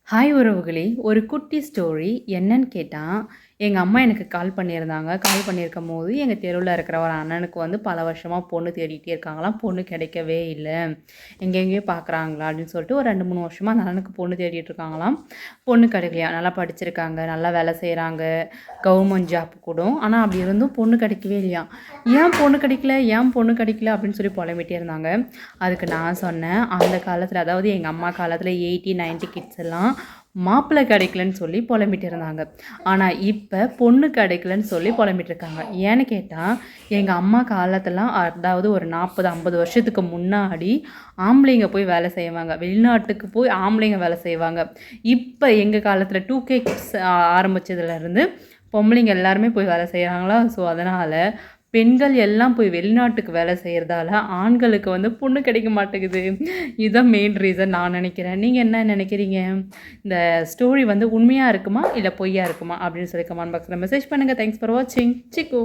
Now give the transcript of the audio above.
Hi உறவுகளே! ஒரு குட்டி ஸ்டோரி என்னன்னு கேட்டா, எங்க அம்மா எனக்கு கால் பண்ணியிருந்தாங்க. கால் பண்ணியிருக்கும்போது, எங்க தெருவுல இருக்கிற ஒரு அண்ணனுக்கு வந்து பல வருஷமா பொண்ணு தேடிட்டே இருக்காங்களாம். பொண்ணு கிடைக்கவே இல்ல. எங்கெங்கேயோ பார்க்குறாங்களா அப்படின்னு சொல்லிட்டு ஒரு 2, 3 வருஷமா அந்த அண்ணனுக்கு பொண்ணு தேடிட்டு இருக்காங்களாம். பொண்ணு கிடைக்கலையாம். நல்லா படிச்சிருக்காங்க, நல்லா வேலை செய்றாங்க, கவர்மெண்ட் ஜாப் கூட. ஆனா அப்படி இருந்தும் பொண்ணு கிடைக்கவே இல்லையாம். "ஏன் பொண்ணு கிடைக்கல? ஏன் பொண்ணு கிடைக்கல?" அப்படின்னு சொல்லி புலம்பிட்டே இருந்தாங்க. அதுக்கு நான் சொன்னேன், அந்த காலத்தில அதாவது எங்க அம்மா காலத்தில 80, 90 கிட்ஸ் எல்லாம் மாப்பிள்ளை கிடைக்கலன்னு சொல்லி புலம்பிட்டு இருந்தாங்க. ஆனா, இப்ப பொண்ணு கிடைக்கலன்னு சொல்லி புலம்பிட்டு இருக்காங்க. ஏன்னு கேட்டா, எங்க அம்மா காலத்துலலாம் அதாவது ஒரு 40, 50 வருஷத்துக்கு முன்னாடி ஆம்பளைங்க போய் வேலை செய்வாங்க. வெளிநாட்டுக்கு போய் ஆம்பளைங்க வேலை செய்வாங்க. இப்ப எங்க காலத்துல 2K கிட்ஸ் ஆரம்பிச்சதுலருந்து பொம்பளைங்க எல்லாருமே போய் வேலை செய்றாங்களா, ஸோ அதனால பெண்கள் எல்லாம் போய் வெளிநாட்டுக்கு வேலை செய்றதால, ஆண்களுக்கு வந்து பொண்ணு கிடைக்க மாட்டேங்குது. இதுதான் மெயின் ரீசன் நான் நெனைக்கிறேன். நீங்க என்ன நெனைக்கிறீங்க? இந்த ஸ்டோரி வந்து உண்மையா இருக்குமா? இல்ல பொய்யா இருக்குமா? அப்படின்னு சொல்லி கமெண்ட் பாக்ஸ்ல மெசேஜ் பண்ணுங்க. தேங்க்ஸ் ஃபார் வாட்சிங். சிக்கு.